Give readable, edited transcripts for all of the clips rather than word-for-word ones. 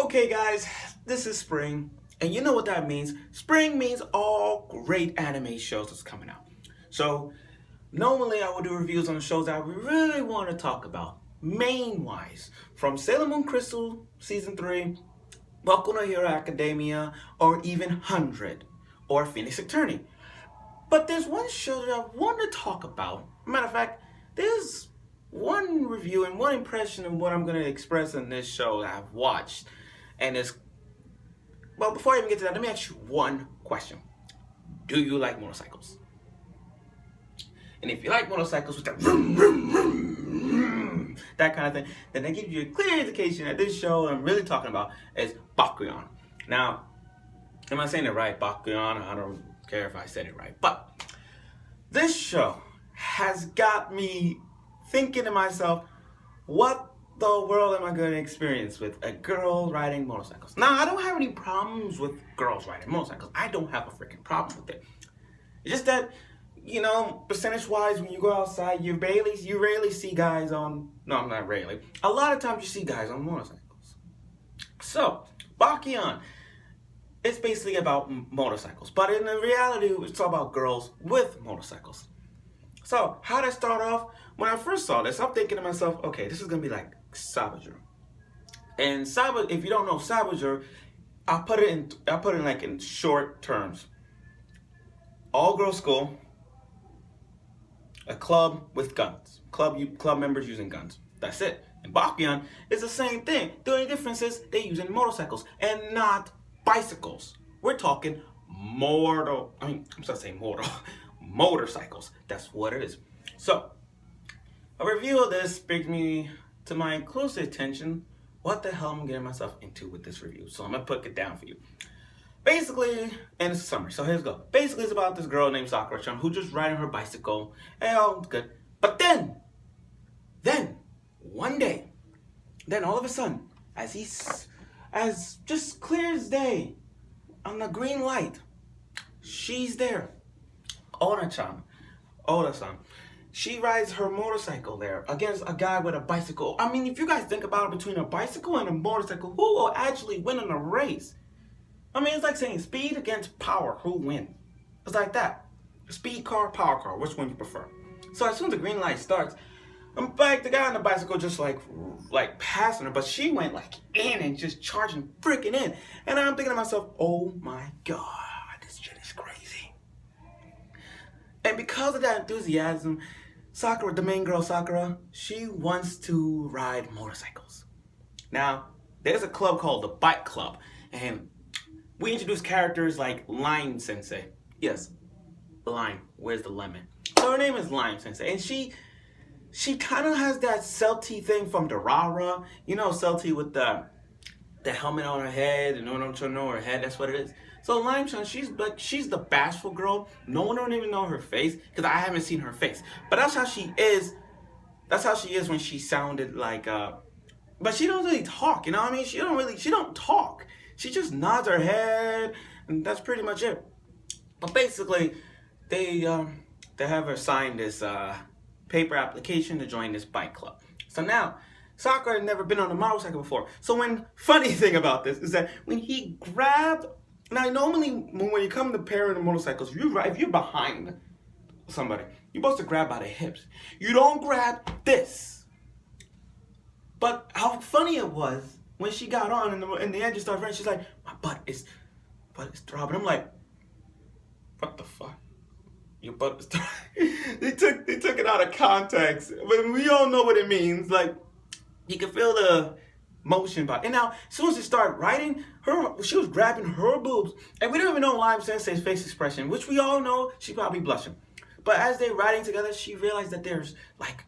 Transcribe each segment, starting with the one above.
Okay guys, this is spring, and you know what that means. Spring means all great anime shows that's coming out. So, normally I will do reviews on the shows that we really want to talk about, main-wise, from Sailor Moon Crystal Season 3, Bakuon no Hero Academia, or even 100, or Phoenix Eternity. But there's one show that I want to talk about. Matter of fact, there's one review and one impression of what I'm going to express in this show that I've watched. And it's, well, before I even get to that, let me ask you one question. Do you like motorcycles? And if you like motorcycles with that vroom, vroom, vroom, vroom, that kind of thing, then that gives you a clear indication that this show I'm really talking about is Bakuon. Now, am I saying it right, Bakuon? I don't care if I said it right. But this show has got me thinking to myself, what the world am I going to experience with a girl riding motorcycles? Now, I don't have any problems with girls riding motorcycles. I don't have a freaking problem with it. It's just that, you know, percentage-wise, when you go outside, you rarely see guys on, no, not rarely. A lot of times you see guys on motorcycles. So, Bakuon, it's basically about motorcycles. But in the reality, it's all about girls with motorcycles. So, how did I start off? When I first saw this, I'm thinking to myself, okay, this is going to be like Saboteur. And if you don't know Saboteur, I'll put it in like in short terms. All girls school, a club with guns. Club members using guns. That's it. And Bakuon is the same thing. The only difference is they're using motorcycles and not bicycles. We're talking motorcycles. That's what it is. So, a review of this brings me to my close attention. What the hell am I getting myself into with this review? So I'm going to put it down for you. Basically, and it's a summary, so here's go. Basically, it's about this girl named Sakura-chan who's just riding her bicycle, and all good. But then, one day, all of a sudden, as just clear as day, on the green light, she's there. Oda-san. She rides her motorcycle there against a guy with a bicycle. I mean, if you guys think about it, between a bicycle and a motorcycle, who will actually win in a race? I mean, it's like saying speed against power, who wins? It's like that. Speed car, power car, which one you prefer? So as soon as the green light starts, the guy on the bicycle just like passing her, but she went like in and just charging freaking in. And I'm thinking to myself, oh my God, this shit is crazy. And because of that enthusiasm, Sakura, the main girl Sakura, she wants to ride motorcycles. Now, there's a club called the Bike Club, and we introduce characters like Lime Sensei. Yes, Lime. Where's the lemon? So her name is Lime Sensei, and she kind of has that Celty thing from Durara. You know, Celty with the helmet on her head and no her head. That's what it is. So Lime-chan, she's the bashful girl. No one don't even know her face because I haven't seen her face. But that's how she is. That's how she is when she sounded like. But she don't really talk. You know what I mean? She don't talk. She just nods her head, and that's pretty much it. But basically, they have her sign this paper application to join this bike club. So now, Sakura had never been on a motorcycle before. So funny thing about this is that when he grabbed, now normally when you come to pairing the motorcycles, if you're behind somebody, you're supposed to grab by the hips. You don't grab this. But how funny it was when she got on and the engine started running, she's like, my butt is throbbing. I'm like, what the fuck? Your butt is throbbing. They took it out of context. But we all know what it means. Like, you can feel the motion by. And now, as soon as she started riding, she was grabbing her boobs. And we don't even know Lime Sensei's face expression, which we all know she's probably blushing. But as they're riding together, she realized that there's like,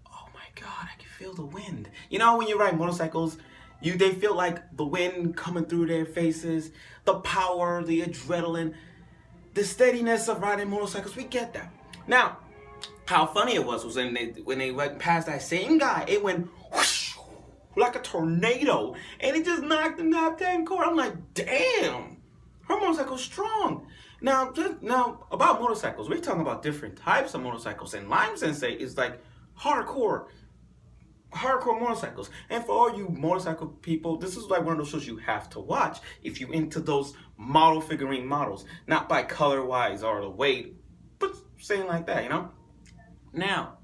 oh my God, I can feel the wind. You know, when you ride motorcycles, they feel like the wind coming through their faces, the power, the adrenaline, the steadiness of riding motorcycles. We get that. Now, how funny it was when they went past that same guy, it went whoosh, like a tornado, and it just knocked him half 10 core. I'm like, damn, her motorcycle's strong. Now about motorcycles, we're talking about different types of motorcycles, and Lime Sensei is like hardcore hardcore motorcycles. And for all you motorcycle people, this is like one of those shows you have to watch if you into those model figurine models. Not by color wise or the weight, but saying like that, you know? Now,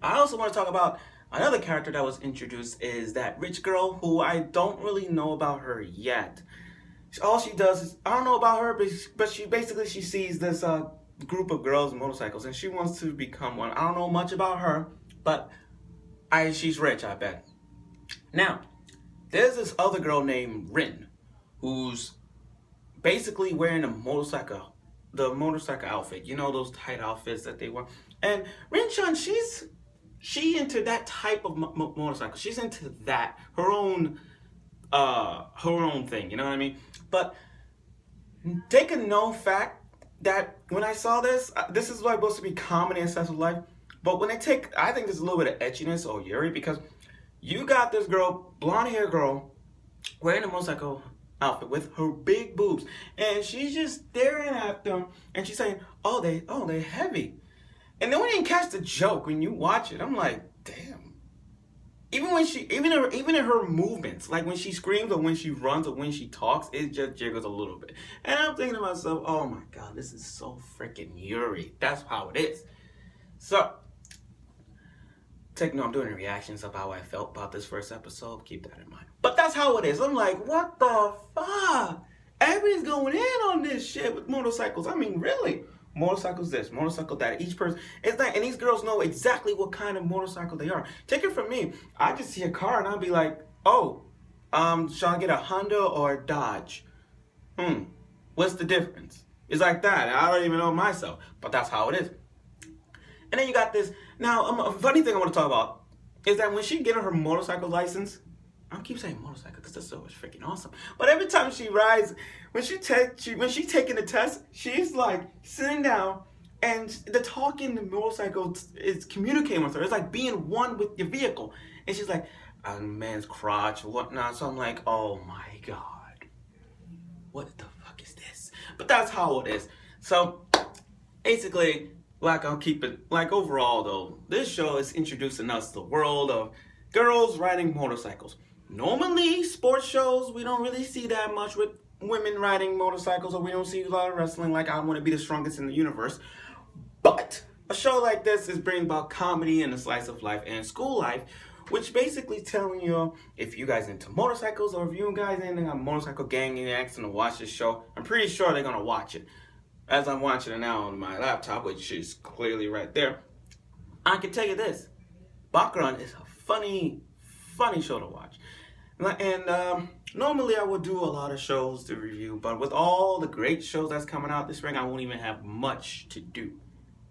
I also want to talk about another character that was introduced is that rich girl who I don't really know about her yet. All she does is, I don't know about her, but she sees this group of girls and motorcycles and she wants to become one. I don't know much about her, but she's rich, I bet. Now, there's this other girl named Rin who's basically wearing the motorcycle outfit. You know, those tight outfits that they wear. And Rin-chan, she into that type of motorcycle. She's into that, her own thing, you know what I mean? But take a known fact that when I saw this, this is like supposed to be comedy and such life, but when I think there's a little bit of etchiness or yuri, because you got this girl, blonde hair girl, wearing a motorcycle outfit with her big boobs, and she's just staring at them, and she's saying, "Oh, they're heavy," and then we didn't catch the joke when you watch it. I'm like, damn. Even in her movements, like when she screams or when she runs or when she talks, it just jiggles a little bit. And I'm thinking to myself, oh my God, this is so freaking Yuri. That's how it is. So, I'm doing reactions of how I felt about this first episode. Keep that in mind. But that's how it is. I'm like, what the fuck? Everybody's going in on this shit with motorcycles. I mean, really? Motorcycles this, motorcycle that. Each person, it's like, and these girls know exactly what kind of motorcycle they are. Take it from me. I just see a car and I'll be like, oh, shall I get a Honda or a Dodge? What's the difference? It's like that. I don't even know myself, but that's how it is. And then you got this. Now, a funny thing I want to talk about is that when she getting her motorcycle license, I keep saying motorcycle because this show is freaking awesome. But every time she rides, when she's taking the test, she's like sitting down and the talking the motorcycle is communicating with her. It's like being one with your vehicle. And she's like, a man's crotch or whatnot. So I'm like, oh my God, what the fuck is this? But that's how it is. So basically, like I'll keep it, like overall though, this show is introducing us to the world of girls riding motorcycles. Normally, sports shows, we don't really see that much with women riding motorcycles, or we don't see a lot of wrestling like I Want to Be the Strongest in the Universe. But a show like this is bringing about comedy and a slice of life and school life, which basically telling you if you guys into motorcycles or if you guys in a motorcycle gang and you're asking to watch this show, I'm pretty sure they're going to watch it. As I'm watching it now on my laptop, which is clearly right there, I can tell you this. Bakuon is a funny show to watch. And normally I would do a lot of shows to review, but with all the great shows that's coming out this spring, I won't even have much to do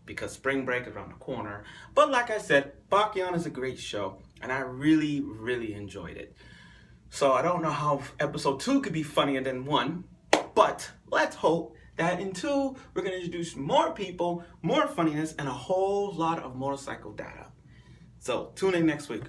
because spring break is around the corner. But like I said, Bakuon is a great show, and I really, really enjoyed it. So I don't know how episode 2 could be funnier than 1, but let's hope that in 2, we're going to introduce more people, more funniness, and a whole lot of motorcycle data. So tune in next week.